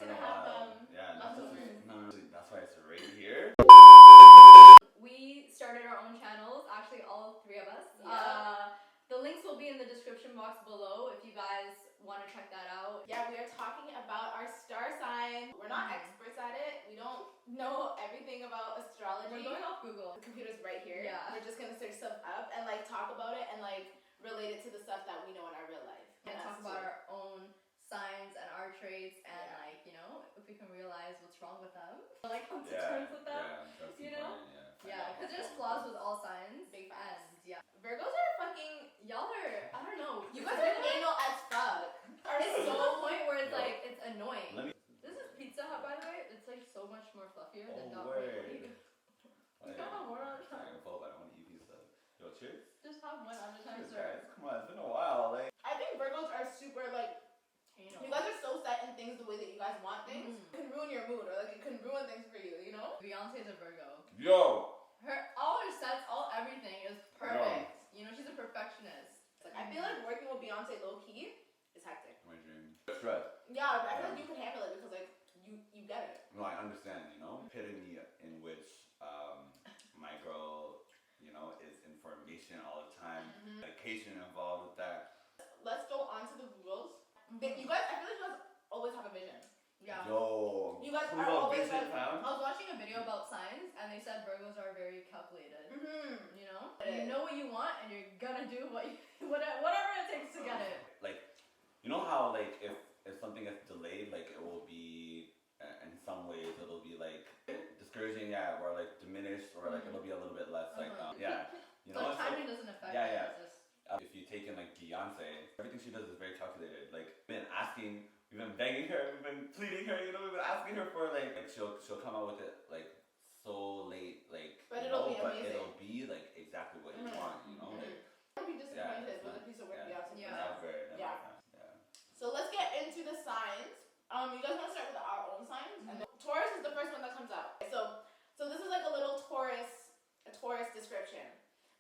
gonna have leftovers. No, that's why it's right here. We started our own channels, actually all three of us. Yeah. The links will be in the description box below if you guys want to check that out. Yeah, we are talking about our star sign. We're not experts at it. We don't know everything about astrology. We're going off Google. The computer's right here. Yeah. We're just gonna search stuff up and like talk about it and like relate it to the stuff that we know in our real life. And talk about our own signs and our traits and like, you know, if we can realize what's wrong with them. Like come to terms with them. That's you know? Yeah, because there's flaws with all signs. Big facts. And yeah. Virgos are fucking, Y'all are, I don't know. you guys are anal as fuck. It's to the point where it's like, it's annoying. This is Pizza Hut, by the way. It's like so much more fluffier than Dog Meat. Just gotta have one at a time. I want to eat pizza. Yo, cheers. Just have one at a time, Cheers, sir. guys. Come on, it's been a while. Like, I think Virgos are super like, you guys are so set in things the way that you guys want things. It can ruin your mood or like it can ruin things for you, you know? Beyonce's a Virgo. yo. All her sets, everything is perfect. You know, she's a perfectionist. Like, I feel like working with Beyonce low key is hectic. My dream. Stress. Yeah, I feel like you can handle it because like you get it. No, I understand, you know. Epitome in which my girl, you know, is information all the time. Medication involved with that. Let's go on to the rules. You guys, I feel like you guys always have a vision. Yeah. Yo. You guys are always like, I was watching a video about signs and they said Virgos are very calculated. You know? You know what you want and you're gonna do whatever it takes to get it. Like, you know how like if something gets delayed, like it will be in some ways it'll be like discouraging, or like diminished, or like it'll be a little bit less like you know. So timing doesn't affect it. It's just... If you take in like Beyonce, everything she does is very calculated. Like we've been begging her, we've been pleading her, you know, we've been asking her for like she'll come out with it like so late, like but it'll be amazing. It'll be like exactly what you want, you know, like. I'd be disappointed with a piece of work Beyonce puts out. Yeah. So let's get into the signs. You guys want to start with our own signs? And then Taurus is the first one that comes out. So this is like a little Taurus description.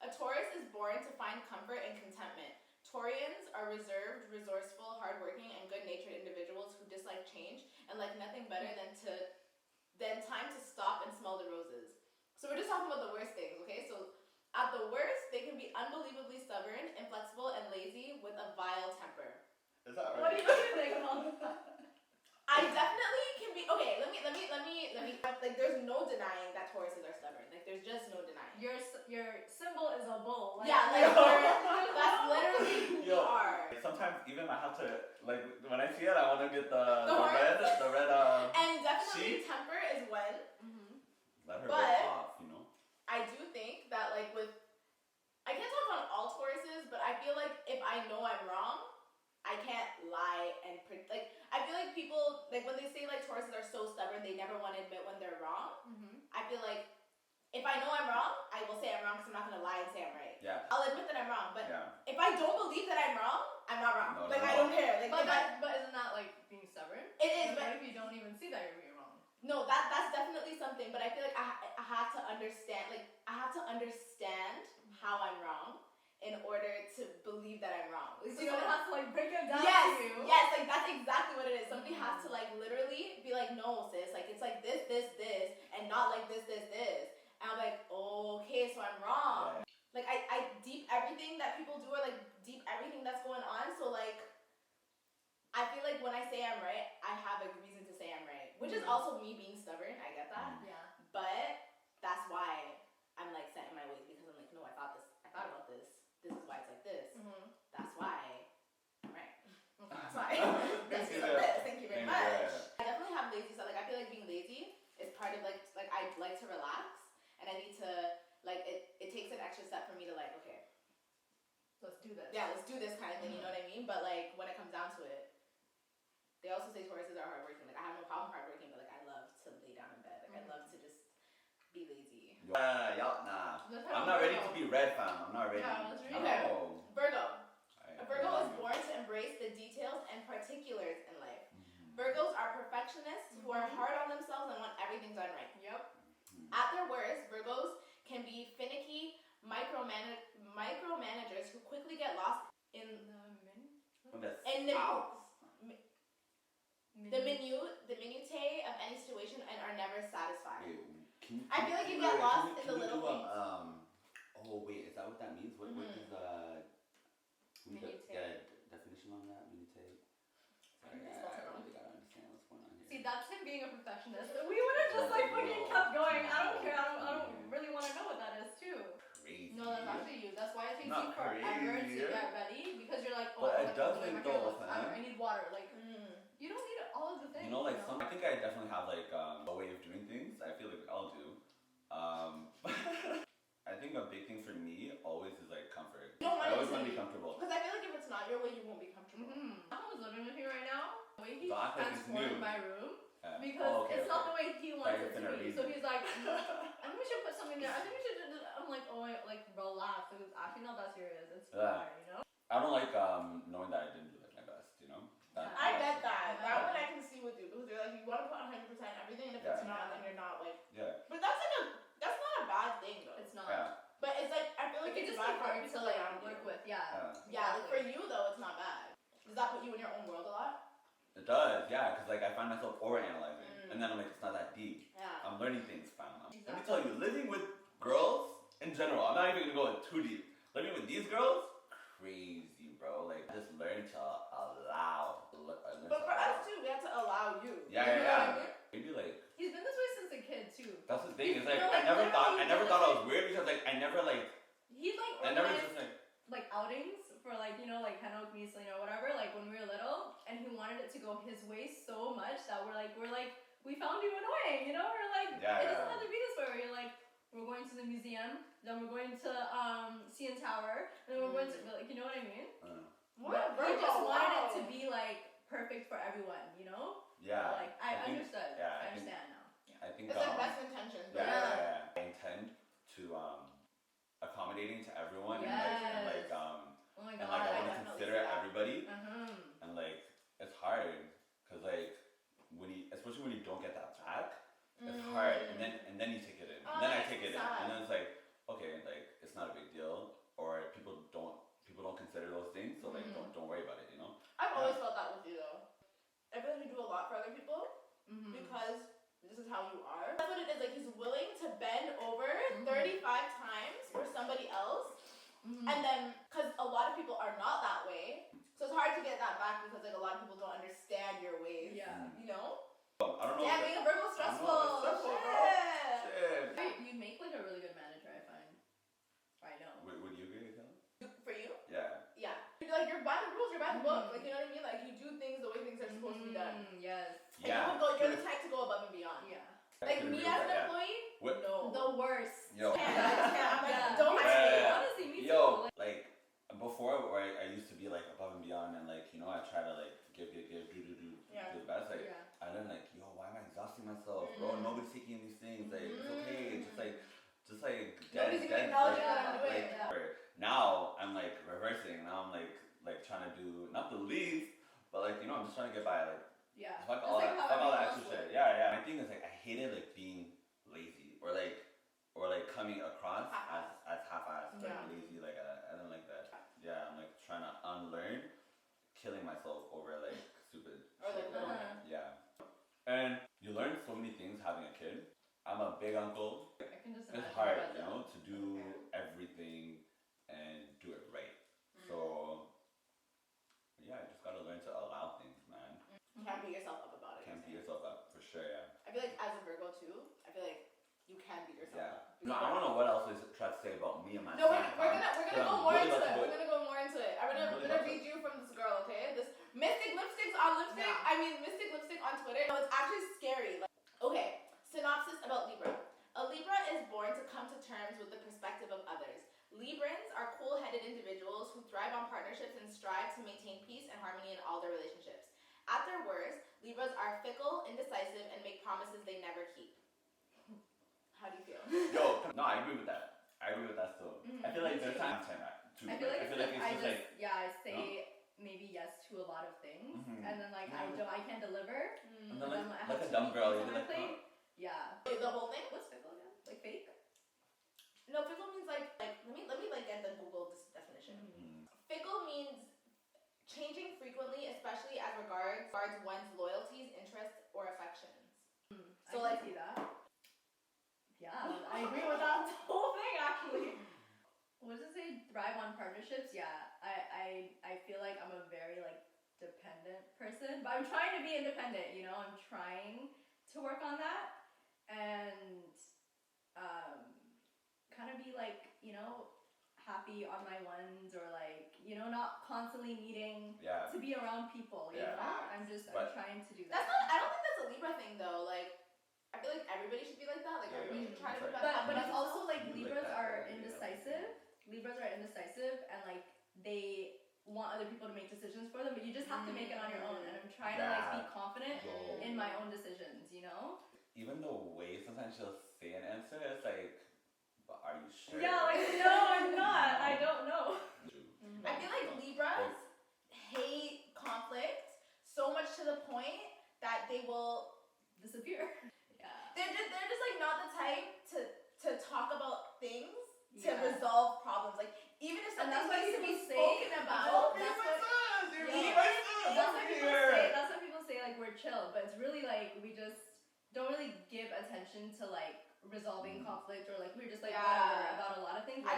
A Taurus is born to find comfort and contentment. Taurians are reserved, resourceful, hardworking, and good-natured individuals who dislike change and like nothing better than time to stop and smell the roses. So we're just talking about the worst things, okay? So at the worst, they can be unbelievably stubborn, inflexible, and lazy with a vile temper. Is that right? What do you think about that? I definitely can be okay. Let me. Like, there's no denying that Tauruses are stubborn. Like, there's just no denying. Your symbol is a bull. Like, yeah, like that's literally who we are. Sometimes even I have to like when I see it, I want to get the red. And definitely sheep. temper is when. Let her get off, you know. I do think that like I can't talk on all Tauruses, but I feel like if I know I'm wrong, I can't lie and like I feel like people like when they say like Tauruses are so stubborn they never want to admit when they're wrong. I feel like if I know I'm wrong, I will say I'm wrong because I'm not gonna lie and say I'm right. Yeah. I'll admit that I'm wrong, but if I don't believe that I'm wrong, I'm not wrong. No, I don't care. Like, but isn't that like being stubborn? It is. But if you don't even see that you're being wrong. No, that's definitely something. But I feel like I have to understand. Like I have to understand how I'm wrong in order to believe that I'm wrong. So someone has to like break it down to you. Yes, like that's exactly what it is. Somebody has to like literally be like, no sis, like it's like this, and not like this. And I'm like, okay, so I'm wrong. Like I deep everything that people do or like deep everything that's going on. So like I feel like when I say I'm right, I have a reason to say I'm right. Which is also me being stubborn, I get that. Yeah. But that's why I'm like set in my ways because I'm like, no, I thought about this. This is why it's like this. That's why I'm right. That's why. Thank you very much. I definitely have lazy stuff. Like I feel like being lazy is part of like I like to relax and I need to like it takes an extra step for me to like, okay, let's do this. Yeah, let's do this kind of thing, you know what I mean? But like when it comes down to it, they also say Tauruses are hardworking. Like I have no problem hardworking, but like I love to lay down in bed. Like I love to just be lazy. Y'all, nah. I'm not ready to be red, fam. I'm not ready. Yeah, let's read No. Virgo. A Virgo is born to embrace the details and particulars in life. Virgos are perfectionists who are hard on themselves and want everything done right. Yep. At their worst, Virgos can be finicky micromanagers who quickly get lost in the The minutiae of any situation and are never satisfied. Wait, I feel like you get lost in the little things. Oh wait, is that what that means? What is Minutiae. definition on that? Minutiae. Sorry, I I really gotta understand what's going on here. See, that's him being a perfectionist. We would have just like fucking kept going. I don't care. I don't really want to know what that is too. Crazy. No, that's actually you. That's why it takes Not you forever to crazy. get ready because you're like, oh, But I it does make though, I need water. Like, you don't need all of the things. You know, like I think I definitely have like a way of doing things. I feel like I'll do. I think a big thing for me always is like comfort. I always want to be comfortable. Because I feel like if it's not your way, you won't be comfortable. Someone's living with me right now. The way he So I think it's transformed new. my room. Because it's not the way he wants it to be. So he's like, I think we should put something there. I think we should. I'm like, oh, like relax. It was actually not that serious. It's fine, you know. I don't like knowing that I didn't do like my best. You know. I get that. That one I can see with you because you're like you want to put 100% everything, and if it's not, then you're not like. Yeah. But that's not a bad thing though. It's not. Yeah. But it's like I feel like it's it's just bad for hard to people like around work you. with. Yeah. Yeah, like for you though, it's not bad. Does that put you in your own world a lot? It does, yeah, because like I find myself overanalyzing, and then I'm like, it's not that deep. Yeah. I'm learning things, fam. Exactly. Let me tell you, living with girls in general, I'm not even gonna go too deep. Living with these girls, crazy, bro. Like, I just learned to allow. But for us too, we have to allow you. Yeah. Maybe like. He's been this way since a kid too. That's the thing. It's like No, I never thought I was like, weird because like I never like. He'd like I never organize just like outings for like like hang out with me, Selena, or whatever. Like when we were little, and he wanted it to go his way so much that we're like we found you annoying, you know? We're like it doesn't have to be this way. Where you're like we're going to the museum, then we're going to CN Tower, and then we're going to like you know what I mean? What? He just wanted it to be like perfect for everyone, you know? Yeah. Like I understood. Yeah, I understand now. Yeah. I think It's like best intentions. yeah. I intend to accommodating to everyone and like oh my and God, like I want to definitely consider see that. everybody and like it's hard because like especially when you don't get that back it's hard and then you take it in and then I take it in and then it's like okay like it's not a big deal or people don't consider those things so like don't worry about it, you know. I've always felt that with you though. I feel like you do a lot for other people because this is how you are. That's what it is. Like he's willing to bend over 35 times for somebody else, and then because a lot of people are not that way, so it's hard to get that back because like a lot of people don't understand your ways. Yeah. You know. I don't know. Yeah, being a Virgo is stressful. Shit. You make like a really good manager, I find. I know. Would you agree with that? For you? Yeah. Yeah. You're by the rules. You're by the book. Like you know what I mean? Like you do things the way things are supposed to be done. Yes. And you're the type to go above and beyond. Yeah. Like me as an employee, no. The worst. Yo. I'm like, don't honestly, me too. Like before where I used to be like above and beyond and like you know I try to like give do the best like I learned like yo why am I exhausting myself bro nobody's taking these things like it's okay just like nobody's even acknowledging that I'm doing it. Now I'm like reversing now I'm like trying to do not the least but like you know I'm just trying to get by like fuck all that extra shit. Yeah. My thing is like I hated like being lazy or like coming across as half-assed like lazy like I don't like that. Yeah, I'm like trying to unlearn killing myself over like stupid shit. Yeah. And you learn so many things having a kid. I'm a big uncle. I can just it's hard, you know, to do everything and do it right. So yeah, I just gotta learn to allow things, man. You can't beat yourself up about it. Can't beat yourself up for sure, yeah. I feel like as a Virgo too, I feel like you can beat yourself up. No, I don't know what else is try to say about me and my No, son. we're gonna go more into it. We're gonna go more into it. I'm gonna read you from this girl, okay? This Mystic Lipsticks on lipstick. Yeah. I mean Mystic Lipstick on Twitter. No, it's actually scary. Like, okay, synopsis about Libra. A Libra is born to come to terms with the perspective of others. Librans are cool-headed individuals who thrive on partnerships and strive to maintain peace and harmony in all their relationships. At their worst, Libras are fickle, indecisive, and make promises they never keep. How do you feel? Yo, no, I agree with that. I agree with that still. I feel like there's times I feel like it's just like I say maybe yes to a lot of things, and then like I can't deliver. And then like a dumb girl, you're like, yeah. The whole thing? What's fickle again? Like fake? No, fickle means like let me like get the Google definition. Fickle means changing frequently, especially as regards one's loyalties, relationships, yeah, I feel like I'm a very like dependent person, but I'm trying to be independent, you know, I'm trying to work on that and kind of be like, you know, happy on my ones or like, you know, not constantly needing to be around people, you know? I'm trying to do that. I don't think that's a Libra thing though, like I feel like everybody should be like that. Like everybody should try to be but it's also like Libras are indecisive. Libras are indecisive and like they want other people to make decisions for them, but you just have to make it on your own. And I'm trying to like be confident in my own decisions, you know? Even the way sometimes she'll say an answer, it's like, but are you sure? Yeah, like no, I'm not. I don't know. I feel like Libras hate conflict so much to the point that they will disappear. They're just like not the type to talk about things to resolve problems. Like even if something needs to be spoken about, that's what people say like we're chill, but it's really like we just don't really give attention to like resolving conflict or like we're just like whatever about a lot of things. But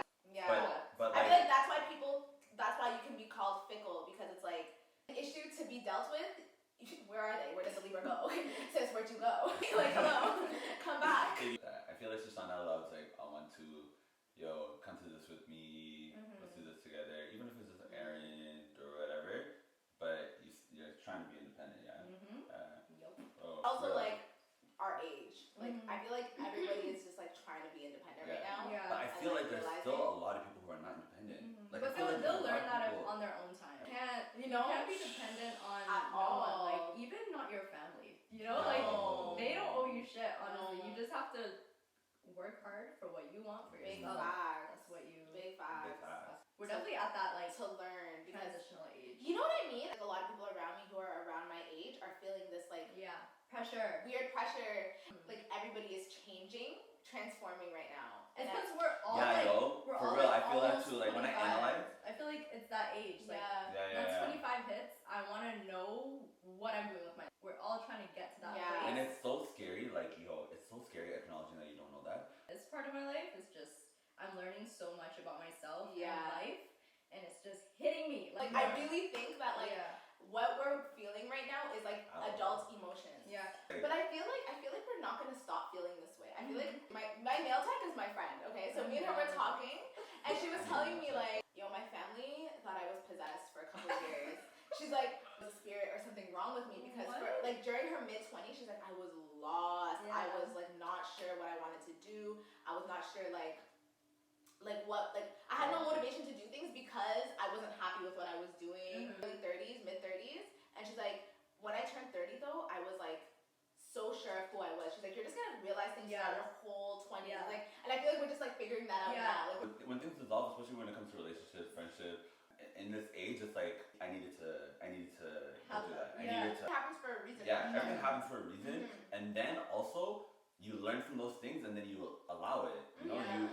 I feel like that's why you can be called fickle, because it's like an issue to be dealt with. Where are they? Where does the Libra go? Sis, where'd you go? Like, hello, come back. I feel like she's not allowed to like, I want to, come to this with me, let's do this together, even if it's just an errand or whatever, but you're trying to be independent, Also, like, our age. Like, I feel like everybody is just like trying to be independent right now. Yeah. But I feel like there's still a lot of people who are not independent. Like, but they'll learn that on their own time. You can't be dependent on no one, like even not your family. You know, like they don't owe you shit. Honestly, you just have to work hard for what you want for yourself. That's what you. Big facts. We're definitely at that like to learn transitional age. You know what I mean? Like a lot of people around me who are around my age are feeling this like pressure, weird pressure. Like everybody is changing, transforming right now. It's because we're all we're for all real. Like, I feel that too. Like 25. when I analyze, I feel like it's that age. Like when 25 hits, I want to know what I'm doing with my. We're all trying to get to that place. And it's so scary. Like it's so scary acknowledging that you don't know that. This part of my life is just I'm learning so much about myself and life, and it's just hitting me. Like I really think that like what we're feeling right now is like adult emotions. But I feel like we're not gonna stop feeling this way. I feel like my nail tech is my friend. Okay, so me and her were talking, and she was telling me like, my family thought I was possessed for a couple of years. She's like, was a spirit or something wrong with me because for, like during her mid-20s, she's like, I was lost. I was like not sure what I wanted to do. I was not sure like what I had no motivation to do things because I wasn't happy with what I was doing. Early 30s, mid-30s, and she's like, when I turned 30 though, I was like so sure of who I was. She's like, you're just gonna realize things throughout your whole 20s. Like, and I feel like we're just like figuring that out now. Like, when things dissolve, especially when it comes to relationships, friendship, in this age, it's like I needed to do that. It happens for a reason. Everything happens for a reason, and then also you learn from those things, and then you allow it. You know, you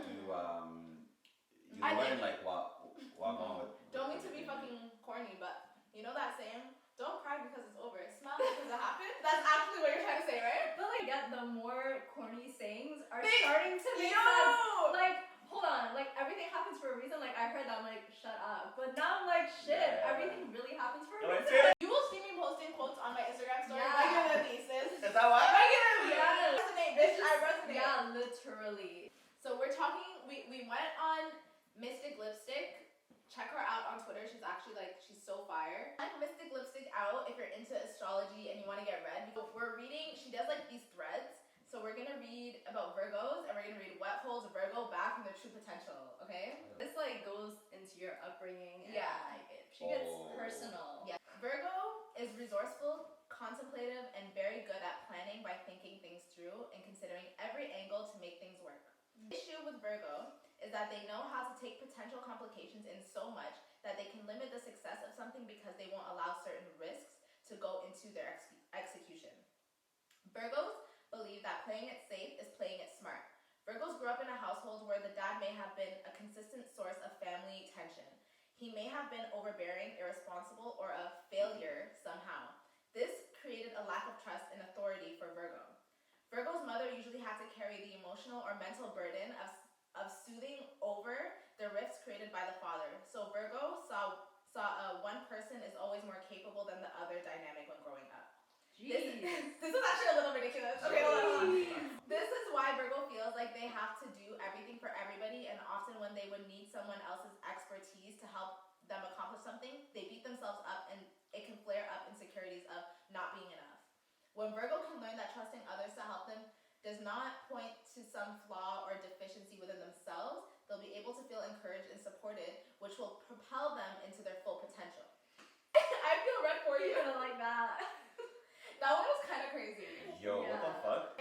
learn like what going with. Don't mean to be fucking corny, but you know that saying? Don't cry because it's over. Smile because it happened. That's actually what you're trying to say, right? But like, the more corny sayings are starting to make sense. Like, hold on. Like, everything happens for a reason. Like, I heard that. I'm like, shut up. But now I'm like, shit. Everything really happens for a reason. You will see me posting quotes on my Instagram story regularly, sis. Is that what? Regularly. I resonate, bitch. I resonate. Yeah, literally. So we're talking. We went on Mystic Lipstick. Check her out on Twitter. She's actually like, she's so fire. Check Mystic Lipstick out if you're into astrology and you want to get read. We're reading, she does like these threads. So we're going to read about Virgos and we're going to read what holds a Virgo back from their true potential, okay? This like goes into your upbringing and like she gets personal. Virgo is resourceful, contemplative, and very good at planning by thinking things through and considering every angle to make things work. The issue with Virgo is that they know how to take potential complications in so much that they can limit the success of something because they won't allow certain risks to go into their execution. Virgos believe that playing it safe is playing it smart. Virgos grew up in a household where the dad may have been a consistent source of family tension. He may have been overbearing, irresponsible, or a failure somehow. This created a lack of trust and authority for Virgo. Virgo's mother usually had to carry the emotional or mental burden of soothing over the rifts created by the father. So Virgo saw one person is always more capable than the other dynamic when growing up. This is actually a little ridiculous. Okay, hold on. This is why Virgo feels like they have to do everything for everybody, and often when they would need someone else's expertise to help them accomplish something, they beat themselves up, and it can flare up insecurities of not being enough. When Virgo can learn that trusting others to help them does not point to some flaw or deficiency within themselves, they'll be able to feel encouraged and supported, which will propel them into their full potential. I feel red for you. I don't like that. That one was kind of crazy. Yo, what the fuck?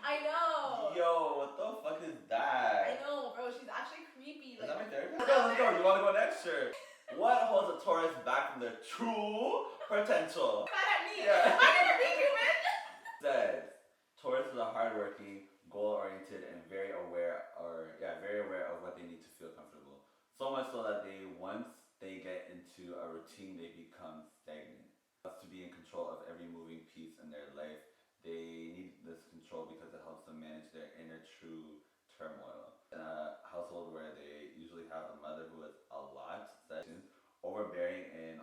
I know. Yo, what the fuck is that? I know, bro. She's actually creepy. Is that my therapist? Let's go. You want to go next? Sure. What holds a Taurus back from their true potential? Mad at me. Yeah. I never beat you, man. Says Taurus is a hardworking, goal-oriented, and very aware of what they need to feel comfortable. So much so that once they get into a routine, they become stagnant. To be in control of every moving piece in their life, they need this control because it helps them manage their inner true turmoil. In a household where they usually have a mother who is a lot overbearing and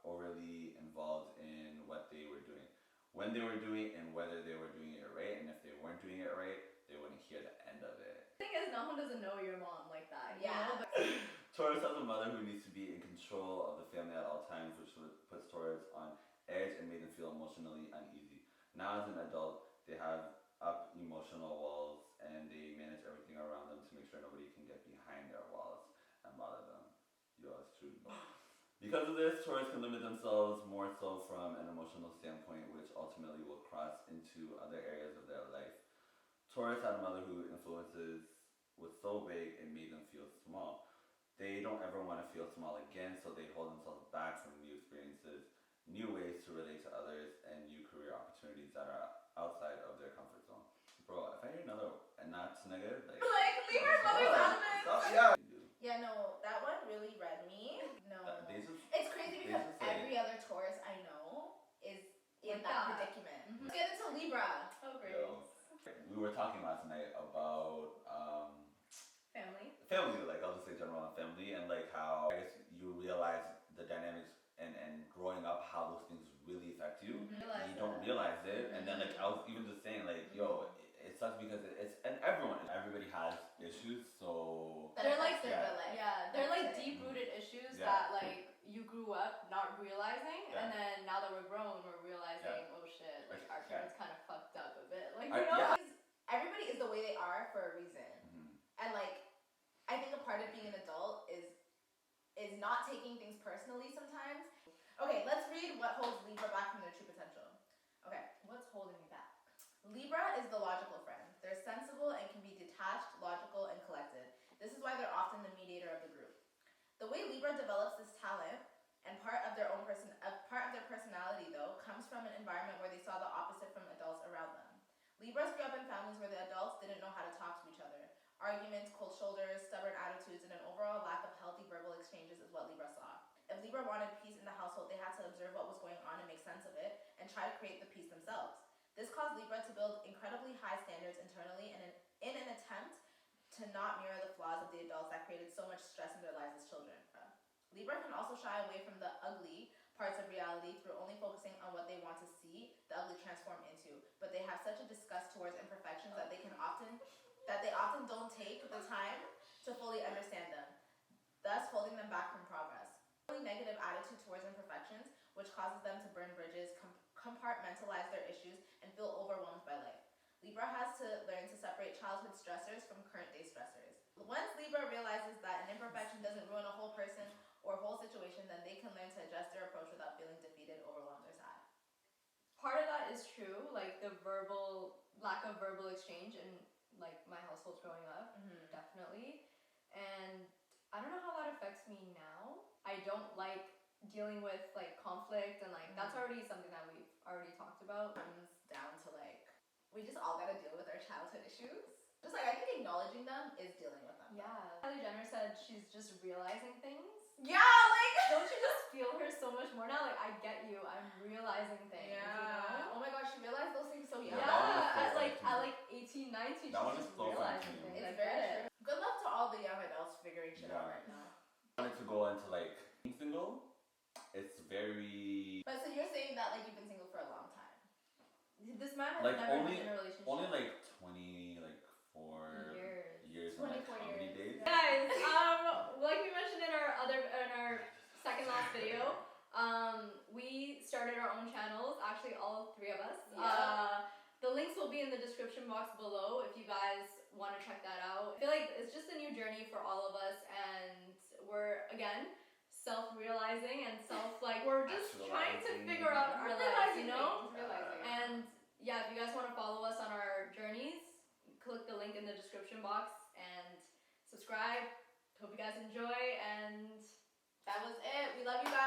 overly involved in what they were doing, when they were doing, and whether they were doing it right, and if they weren't doing it right, they wouldn't hear the end of it. The thing is, no one doesn't know your mom like that. Yeah. Taurus has a mother who needs to be in control of the family at all times, which puts Taurus on edge and made them feel emotionally uneasy. Now as an adult, they have up emotional walls and they manage everything around them to make sure nobody can get behind their walls and bother them. Yo, it's true. Because of this, Taurus can limit themselves more so from an emotional standpoint, which ultimately will cross into other areas of their life. Taurus had a mother who influences was so big it made them feel small. They don't ever want to feel small again, so they hold themselves back from new experiences, new ways to relate to others, and new career opportunities that are outside of their comfort zone. Bro, if I hear another and not negative, like leave our mothers out of it. Yeah. Yeah, no, that one really read me. No. It's crazy because every other Taurus I know is in that predicament. Mm-hmm. Let's get into Libra. Oh, great. We were talking last night about family, like I'll just say general on family, and like how I guess you realize the dynamics and growing up, how those things really affect you. And you don't realize it. And then like I was even just saying like, yo, it sucks because and everybody has issues, so they're like they're like deep-rooted issues that like you grew up not realizing, and then now that we're grown, we're realizing, oh shit, like our parents kind of fucked up a bit, like you know. Everybody is the way they are for a reason, and like I think a part of being an adult is not taking things personally sometimes. Okay, let's read what holds Libra back from their true potential. Okay, what's holding me back? Libra is the logical friend. They're sensible and can be detached, logical, and collected. This is why they're often the mediator of the group. The way Libra develops this talent and part of their personality, though, comes from an environment where they saw the opposite from adults around them. Libras grew up in families where the adults didn't know how to talk to each other. Arguments, cold shoulders, stubborn attitudes, and an overall lack of healthy verbal exchanges is what Libra saw. If Libra wanted peace in the household, they had to observe what was going on and make sense of it, and try to create the peace themselves. This caused Libra to build incredibly high standards internally in an attempt to not mirror the flaws of the adults that created so much stress in their lives as children. Libra can also shy away from the ugly parts of reality through only focusing on what they want to see the ugly transform into, but they have such a disgust towards imperfections that they often don't take the time to fully understand them, thus holding them back from progress. A negative attitude towards imperfections, which causes them to burn bridges, compartmentalize their issues, and feel overwhelmed by life. Libra has to learn to separate childhood stressors from current day stressors. Once Libra realizes that an imperfection doesn't ruin a whole person or whole situation, then they can learn to adjust their approach without feeling defeated, overwhelmed, or sad. Part of that is true, like the lack of verbal exchange in like my household growing up, definitely. And I don't know how that affects me now. I don't like dealing with like conflict, and like that's already something that we've already talked about. Comes down to like we just all gotta deal with our childhood issues. Just like I think acknowledging them is dealing with them. Yeah. Kylie Jenner said she's just realizing things. Yeah, like don't you just feel her so much more now? Like I get you. I'm realizing things. Yeah. You know? Oh my gosh, she realized those things so young. Yeah. At like 18, 19, she's just realizing things. It's very true. Good luck to all the young adults figuring shit out right now. wanted to go into like being single. It's very But so you're saying that like you've been single for a long time. This man has like never only been in a relationship. only like 24 years and like 24 how many years. days? Guys, like we mentioned in our second last video, we started our own channels. Actually, all three of us. Yeah. The links will be in the description box below if you guys want to check that out. I feel like it's just a new journey for all of us, and we're again self-realizing and we're just trying to figure out our lives, you know? And yeah, if you guys want to follow us on our journeys, click the link in the description box and subscribe. Hope you guys enjoy, and that was it. We love you guys.